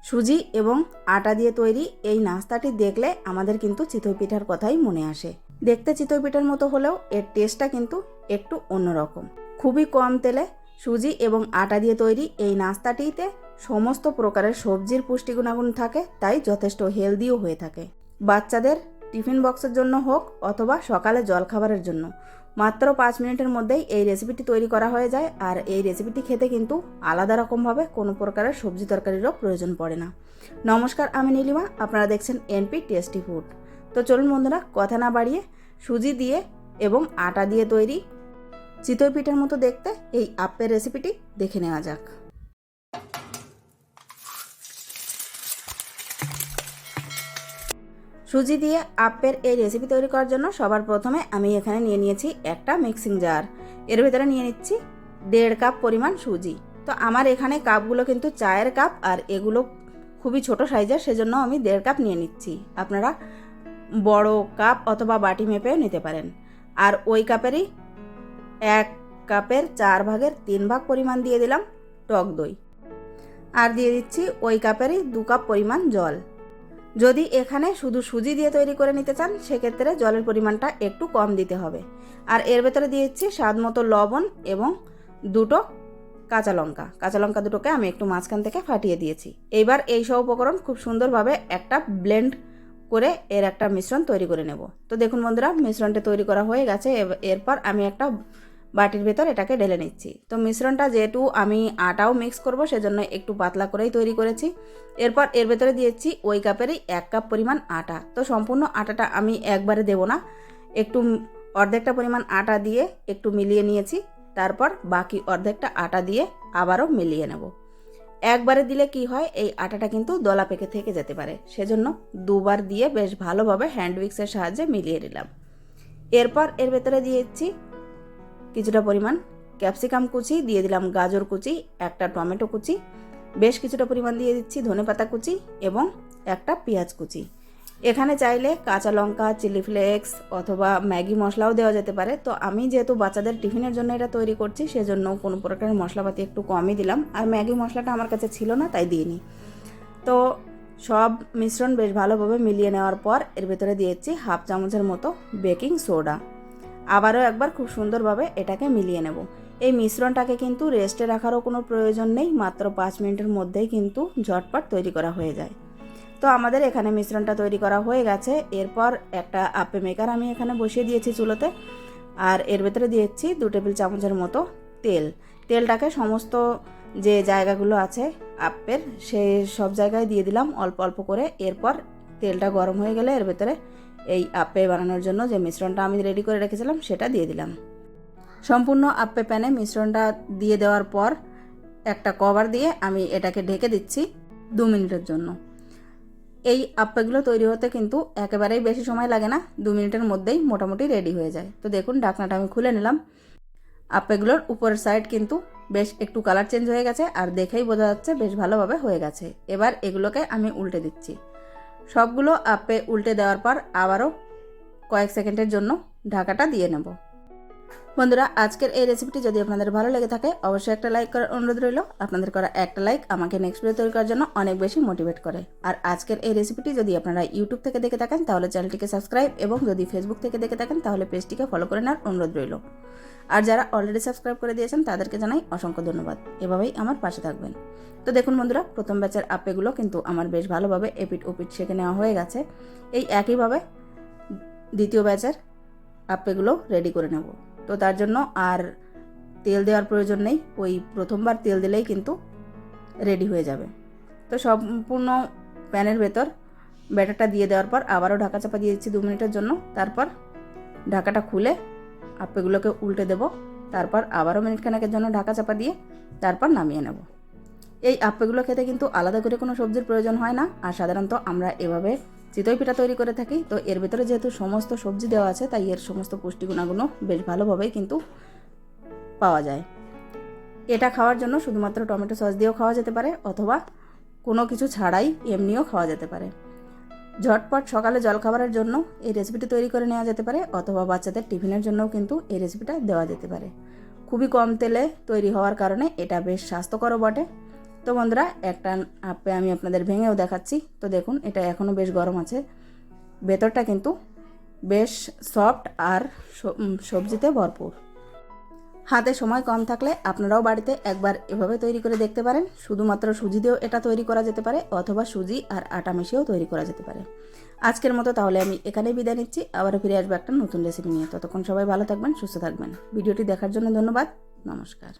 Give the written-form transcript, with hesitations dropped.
সুজি এবং আটা দিয়ে তৈরি এই নাস্তাটি দেখলে আমাদের কিন্তু চিতই পিঠার কথাই মনে আসে। দেখতে চিতই পিঠার মতো হলেও এর টেস্টটা কিন্তু একটু অন্যরকম। খুবই কম তেলে সুজি এবং আটা দিয়ে তৈরি এই নাস্তাটিতে সমস্ত প্রকারের সবজির পুষ্টি গুণাগুণ থাকে, তাই যথেষ্ট হেলদিও হয়ে থাকে। বাচ্চাদের টিফিন বক্সের জন্য হোক অথবা সকালে জলখাবারের জন্য মাত্র 5 মিনিটের মধ্যেই এই রেসিপিটি তৈরি করা হয়ে যায়। আর এই রেসিপিটি খেতে কিন্তু আলাদা রকমভাবে কোনো প্রকারের সবজি তরকারিরও প্রয়োজন পড়ে না। নমস্কার, আমি নীলিমা, আপনারা দেখছেন এনপি টেস্টি ফুড। তো চলুন বন্ধুরা, কথা না বাড়িয়ে সুজি দিয়ে এবং আটা দিয়ে তৈরি চিতই পিঠার মতো দেখতে এই আপ্পের রেসিপিটি দেখে নেওয়া যাক। সুজি দিয়ে আপ্পের এই রেসিপি তৈরি করার জন্য সবার প্রথমে আমি এখানে নিয়ে নিয়েছি একটা মিক্সিং জার। এর ভিতরে নিয়ে নিচ্ছি 1.5 কাপ পরিমাণ সুজি। তো আমার এখানে কাপগুলো কিন্তু চায়ের কাপ, আর এগুলো খুবই ছোট সাইজের, সেজন্য আমি 1.5 কাপ নিয়ে নিচ্ছি। আপনারা বড় কাপ অথবা বাটি মেপেও নিতে পারেন। আর ওই কাপেরই 1 কাপের 4 ভাগের 3 ভাগ পরিমাণ দিয়ে দিলাম টক দই, আর দিয়ে দিচ্ছি ওই কাপেরই 2 কাপ পরিমাণ জল। যদি এখানে শুধু সুজি দিয়ে তৈরি করে নিতে চান সেক্ষেত্রে জলের পরিমাণটা একটু কম দিতে হবে। আর এর ভেতরে দিয়েছি স্বাদ মতো লবণ এবং 2টো কাঁচা লঙ্কা দুটোকে আমি একটু মাঝখান থেকে ফাটিয়ে দিয়েছি। এইবার এই সব উপকরণ খুব সুন্দরভাবে একটা ব্লেন্ড করে এর একটা মিশ্রণ তৈরি করে নেব। তো দেখুন বন্ধুরা, মিশ্রণটা তৈরি করা হয়ে গেছে। এরপর আমি একটা বাটির ভেতর এটাকে ঢেলে নিচ্ছি। তো মিশ্রণটা যেহেতু আমি আটাও মিক্স করব সেজন্য একটু পাতলা করেই তৈরি করেছি। এরপর এর ভেতরে দিয়েছি ওই কাপেরই 1 কাপ পরিমাণ আটা। তো সম্পূর্ণ আটাটা আমি একবারে দেব না, একটু অর্ধেকটা পরিমাণ আটা দিয়ে একটু মিলিয়ে নিয়েছি। তারপর বাকি অর্ধেকটা আটা দিয়ে আবারও মিলিয়ে নেব। একবারে দিলে কি হয়, এই আটাটা কিন্তু দলা পেকে থেকে যেতে পারে, সেজন্য দুবার দিয়ে বেশ ভালোভাবে হ্যান্ড উইক্সের সাহায্যে মিলিয়ে নিলাম। এরপর এর ভেতরে দিয়েছি কিছুটা পরিমাণ ক্যাপসিকাম কুচি, দিয়ে দিলাম গাজর কুচি, একটা টমেটো কুচি, বেশ কিছুটা পরিমাণ দিয়ে দিচ্ছি ধনেপাতা কুচি এবং একটা পেঁয়াজ কুচি। এখানে চাইলে কাঁচা লঙ্কা, চিলি ফ্লেক্স অথবা ম্যাগি মশলাও দেওয়া যেতে পারে। তো আমি যেহেতু বাচ্চাদের টিফিনের জন্য এটা তৈরি করছি সেজন্য কোনো প্রকারের মশলাপাতি একটু কমই দিলাম, আর ম্যাগি মশলাটা আমার কাছে ছিল না তাই দিইনি। তো সব মিশ্রণ বেশ ভালোভাবে মিলিয়ে নেওয়ার পর এর ভেতরে দিয়েছি 1/2 চামচের মতো বেকিং সোডা। আবারও একবার খুব সুন্দরভাবে এটাকে মিলিয়ে নেব। এই মিশ্রণটাকে কিন্তু রেস্টে রাখারও কোনো প্রয়োজন নেই, মাত্র 5 মিনিটের মধ্যেই কিন্তু ঝটপট তৈরি করা হয়ে যায়। তো আমাদের এখানে মিশ্রণটা তৈরি করা হয়ে গেছে। এরপর একটা আপ্পে মেকার আমি এখানে বসিয়ে দিয়েছি চুলোতে, আর এর ভেতরে দিয়েছি 2 টেবিল চামচের মতো তেলটাকে সমস্ত যে জায়গাগুলো আছে আপ্পের সেই সব জায়গায় দিয়ে দিলাম অল্প অল্প করে। এরপর তেলটা গরম হয়ে গেলে এর ভেতরে এই আপ্পে বানানোর জন্য যে মিশ্রণটা আমি রেডি করে রেখেছিলাম সেটা দিয়ে দিলাম। সম্পূর্ণ আপ্পে প্যানে মিশ্রণটা দিয়ে দেওয়ার পর একটা কভার দিয়ে আমি এটাকে ঢেকে দিচ্ছি 2 মিনিটের জন্য। এই আপ্পেগুলো তৈরি হতে কিন্তু একেবারেই বেশি সময় লাগে না, 2 মিনিটের মধ্যেই মোটামুটি রেডি হয়ে যায়। তো দেখুন, ঢাকনাটা আমি খুলে নিলাম। আপ্পেগুলোর উপরের সাইড কিন্তু বেশ একটু কালার চেঞ্জ হয়ে গেছে, আর দেখেই বোঝা যাচ্ছে বেশ ভালোভাবে হয়ে গেছে। এবার এগুলোকে আমি উল্টে দিচ্ছি। সবগুলো আপ্পে উল্টে দেওয়ার পর আবারও কয়েক সেকেন্ডের জন্য ঢাকাটা দিয়ে নেব। বন্ধুরা, আজকের এই রেসিপিটি যদি আপনাদের ভালো লেগে থাকে অবশ্যই একটা লাইক করার অনুরোধ রইল। আপনাদের করা একটা লাইক আমাকে নেক্সট ভিডিও তৈরি করার জন্য অনেক বেশি মোটিভেট করে। আর আজকের এই রেসিপিটি যদি আপনারা ইউটিউব থেকে দেখে থাকেন তাহলে চ্যানেলটিকে সাবস্ক্রাইব, এবং যদি ফেসবুক থেকে দেখে থাকেন তাহলে পেজটিকে ফলো করে নেওয়ার অনুরোধ রইল। আর যারা অলরেডি সাবস্ক্রাইব করে দিয়েছেন তাদেরকে জানাই অসংখ্য ধন্যবাদ। এভাবেই আমার পাশে থাকবেন। তো দেখুন বন্ধুরা, প্রথম ব্যাচের আপ্পেগুলো কিন্তু আমার বেশ ভালোভাবে এপিট ওপিট সেঁকে নেওয়া হয়ে গেছে। এই একইভাবে দ্বিতীয় ব্যাচের আপ্পেগুলো রেডি করে নেব। তো তার জন্য আর তেল দেওয়ার প্রয়োজন নেই, ওই প্রথমবার তেল দিলেই কিন্তু রেডি হয়ে যাবে। তো সম্পূর্ণ প্যানের ভেতর ব্যাটারটা দিয়ে দেওয়ার পর আবারও ঢাকা চাপা দিয়ে দিচ্ছি 2 মিনিটের জন্য। তারপর ঢাকাটা খুলে আপ্পেগুলোকে উল্টে দেব। তারপর আবারও মিনিটখানেকের জন্য ঢাকা চাপা দিয়ে তারপর নামিয়ে নেব। এই আপ্পেগুলো খেতে কিন্তু আলাদা করে কোনো সবজির প্রয়োজন হয় না, আর সাধারণত আমরা এভাবে চিতই পিঠা তৈরি করে থাকি। তো এর ভেতরে যেহেতু সমস্ত সবজি দেওয়া আছে তাই এর সমস্ত পুষ্টি গুণাগুণ বেশ ভালোভাবেই কিন্তু পাওয়া যায়। এটা খাওয়ার জন্য শুধুমাত্র টমেটো সস দিয়েও খাওয়া যেতে পারে, অথবা কোনো কিছু ছাড়াই এমনিও খাওয়া যেতে পারে। ঝটপট সকালে জলখাবারের জন্য এই রেসিপিটি তৈরি করে নেওয়া যেতে পারে, অথবা বাচ্চাদের টিফিনের জন্যও কিন্তু এই রেসিপিটা দেওয়া যেতে পারে। খুবই কম তেলে তৈরি হওয়ার কারণে এটা বেশ স্বাস্থ্যকরও বটে। তো বন্ধুরা একটা আপে আমি আপনাদের ভেঙেও দেখাচ্ছি। তো দেখুন এটা এখনও বেশ গরম আছে, ভেতরটা কিন্তু বেশ সফট আর সবজিতে ভরপুর। হাতে সময় কম থাকলে আপনারাও বাড়িতে একবার এভাবে তৈরি করে দেখতে পারেন। শুধুমাত্র সুজি দিয়েও এটা তৈরি করা যেতে পারে, অথবা সুজি আর আটা মিশিয়েও তৈরি করা যেতে পারে। আজকের মতো তাহলে আমি এখানেই বিদায় নিচ্ছি, আবারও ফিরে আসবো একটা নতুন রেসিপি নিয়ে। ততক্ষণ সবাই ভালো থাকবেন, সুস্থ থাকবেন। ভিডিওটি দেখার জন্য ধন্যবাদ, নমস্কার।